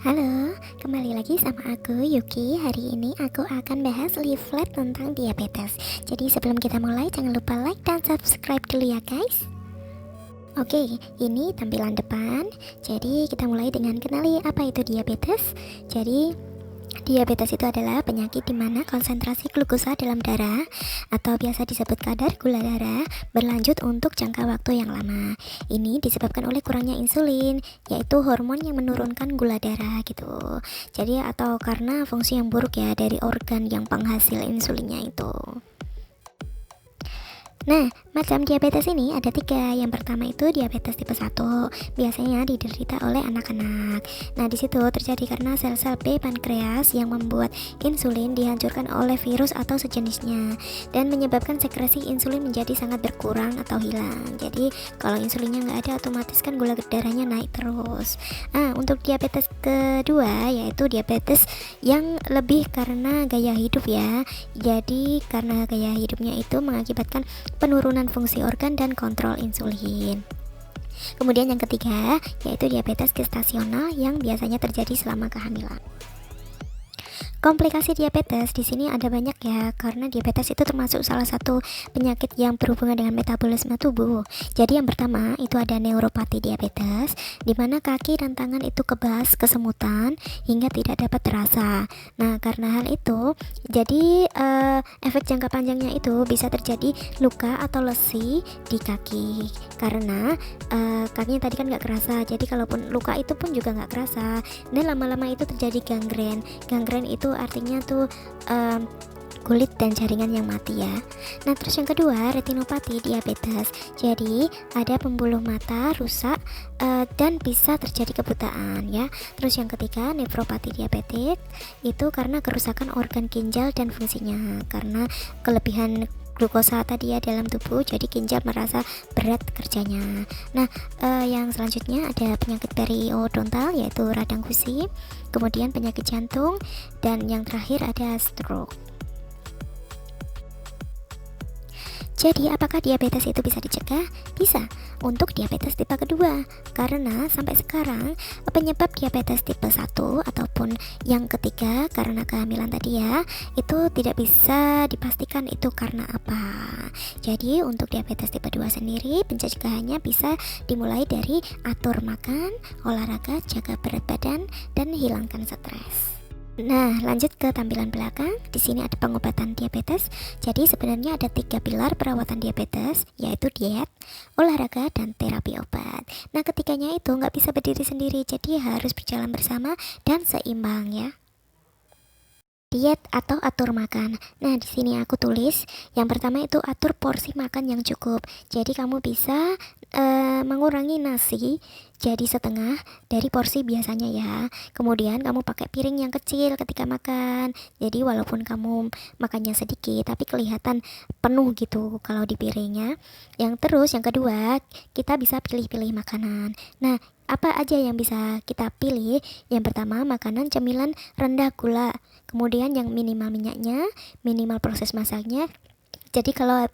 Halo, kembali lagi sama aku Yuki. Hari ini aku akan bahas leaflet tentang diabetes. Jadi sebelum kita mulai, jangan lupa like dan subscribe dulu ya guys. Oke, ini tampilan depan. Jadi kita mulai dengan kenali apa itu diabetes. Jadi diabetes itu adalah penyakit di mana konsentrasi glukosa dalam darah atau biasa disebut kadar gula darah berlanjut untuk jangka waktu yang lama. Ini disebabkan oleh kurangnya insulin, yaitu hormon yang menurunkan gula darah gitu. Jadi atau karena fungsi yang buruk ya dari organ yang penghasil insulinnya itu. Nah, macam diabetes ini ada 3. Yang pertama itu diabetes tipe 1, biasanya diderita oleh anak-anak. Nah, di situ terjadi karena sel-sel B pankreas yang membuat insulin dihancurkan oleh virus atau sejenisnya dan menyebabkan sekresi insulin menjadi sangat berkurang atau hilang. Jadi, kalau insulinnya nggak ada, otomatis kan gula darahnya naik terus. Untuk diabetes kedua yaitu diabetes yang lebih karena gaya hidup ya. Jadi, karena gaya hidupnya itu mengakibatkan penurunan fungsi organ dan kontrol insulin. Kemudian yang ketiga yaitu diabetes gestasional yang biasanya terjadi selama kehamilan. Komplikasi diabetes di sini ada banyak ya, karena diabetes itu termasuk salah satu penyakit yang berhubungan dengan metabolisme tubuh. Jadi yang pertama itu ada neuropati diabetes, di mana kaki dan tangan itu kebas, kesemutan hingga tidak dapat terasa. Nah, karena hal itu, jadi efek jangka panjangnya itu bisa terjadi luka atau lesi di kaki, karena kakinya tadi kan nggak kerasa. Jadi kalaupun luka itu pun juga nggak kerasa. Dan lama-lama itu terjadi gangren. Gangren itu artinya tuh kulit dan jaringan yang mati ya. Nah, terus yang kedua retinopati diabetes. Jadi ada pembuluh mata rusak dan bisa terjadi kebutaan ya. Terus yang ketiga nefropati diabetes, itu karena kerusakan organ ginjal dan fungsinya karena kelebihan glukosa tadi ya dalam tubuh, jadi ginjal merasa berat kerjanya. Nah, yang selanjutnya ada penyakit periodontal yaitu radang gusi, kemudian penyakit jantung, dan yang terakhir ada stroke. Jadi apakah diabetes itu bisa dicegah? Bisa, untuk diabetes tipe kedua, karena sampai sekarang penyebab diabetes tipe 1 ataupun yang ketiga karena kehamilan tadi ya, itu tidak bisa dipastikan itu karena apa. Jadi untuk diabetes tipe 2 sendiri, pencegahannya bisa dimulai dari atur makan, olahraga, jaga berat badan, dan hilangkan stres. Nah, lanjut ke tampilan belakang. Di sini ada pengobatan diabetes. Jadi sebenarnya ada 3 pilar perawatan diabetes, yaitu diet, olahraga, dan terapi obat. Nah, ketiganya itu nggak bisa berdiri sendiri, jadi harus berjalan bersama dan seimbang ya. Diet atau atur makan. Nah, di sini aku tulis yang pertama itu atur porsi makan yang cukup. Jadi kamu bisa mengurangi nasi jadi setengah dari porsi biasanya ya. Kemudian kamu pakai piring yang kecil ketika makan. Jadi walaupun kamu makannya sedikit tapi kelihatan penuh gitu kalau di piringnya. Yang kedua, kita bisa pilih-pilih makanan. Nah, apa aja yang bisa kita pilih? Yang pertama, makanan cemilan rendah gula. Kemudian yang minimal minyaknya, minimal proses masaknya. Jadi kalau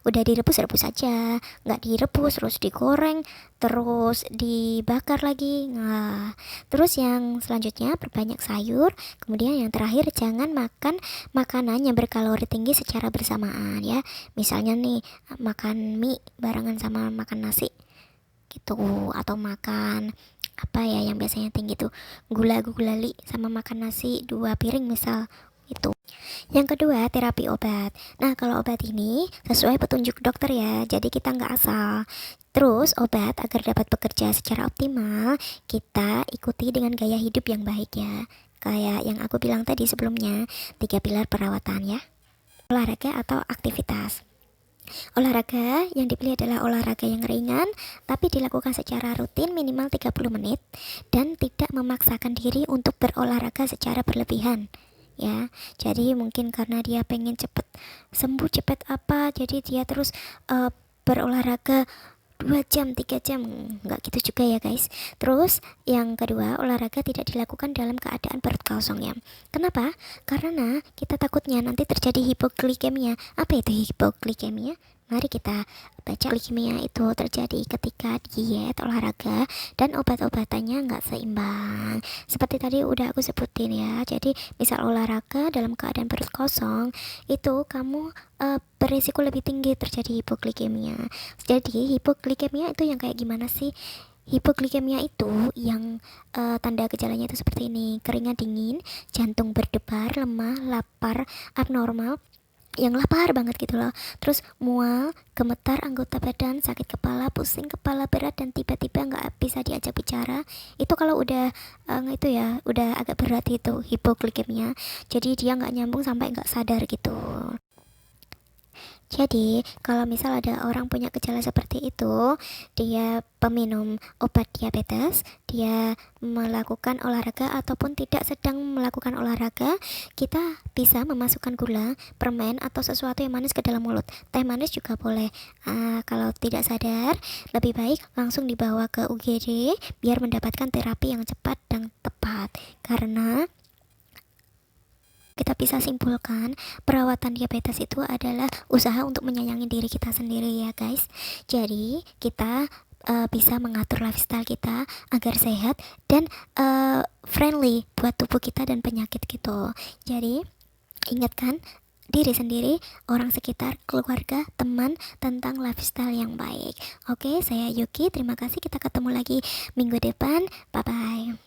udah direbus, rebus aja, nggak direbus terus digoreng, terus dibakar lagi. Nah, terus yang selanjutnya perbanyak sayur. Kemudian yang terakhir jangan makan makanan yang berkalori tinggi secara bersamaan ya. Misalnya nih makan mie barengan sama makan nasi gitu, atau makan apa ya yang biasanya tinggi tuh gulali sama makan nasi 2 piring misal itu. Yang kedua, terapi obat. Nah, kalau obat ini sesuai petunjuk dokter ya, jadi kita nggak asal. Terus, obat agar dapat bekerja secara optimal, kita ikuti dengan gaya hidup yang baik ya. Kayak yang aku bilang tadi sebelumnya, 3 pilar perawatan ya. Olahraga atau aktivitas. Olahraga yang dipilih adalah olahraga yang ringan, tapi dilakukan secara rutin minimal 30 menit, dan tidak memaksakan diri untuk berolahraga secara berlebihan. Ya, jadi mungkin karena dia pengen cepet sembuh, cepet apa, jadi dia terus berolahraga 2 jam, 3 jam, nggak gitu juga ya guys. Terus yang kedua, olahraga tidak dilakukan dalam keadaan perut kosong ya. Kenapa? Karena kita takutnya nanti terjadi hipoglikemia. Apa itu hipoglikemia? Mari kita baca leukemia itu terjadi ketika diet, olahraga, dan obat-obatannya nggak seimbang. Seperti tadi udah aku sebutin ya. Jadi misal olahraga dalam keadaan perut kosong, itu kamu berisiko lebih tinggi terjadi hipoglikemia. Jadi hipoglikemia itu yang kayak gimana sih? Hipoglikemia itu yang tanda gejalanya itu seperti ini: keringat dingin, jantung berdebar, lemah, lapar, abnormal, yang lapar banget gitu loh, terus mual, gemetar anggota badan, sakit kepala, pusing kepala berat, dan tiba-tiba nggak bisa diajak bicara. Itu kalau udah itu ya udah agak berat itu hipoglikemia, jadi dia nggak nyambung sampai nggak sadar gitu. Jadi, kalau misal ada orang punya gejala seperti itu, dia peminum obat diabetes, dia melakukan olahraga ataupun tidak sedang melakukan olahraga, kita bisa memasukkan gula, permen, atau sesuatu yang manis ke dalam mulut. Teh manis juga boleh. Kalau tidak sadar, lebih baik langsung dibawa ke UGD biar mendapatkan terapi yang cepat dan tepat. Karena kita bisa simpulkan perawatan diabetes itu adalah usaha untuk menyayangi diri kita sendiri ya guys. Jadi kita bisa mengatur lifestyle kita agar sehat dan friendly buat tubuh kita dan penyakit gitu. Jadi ingatkan diri sendiri, orang sekitar, keluarga, teman tentang lifestyle yang baik. Oke, saya Yuki, terima kasih, kita ketemu lagi minggu depan. Bye bye.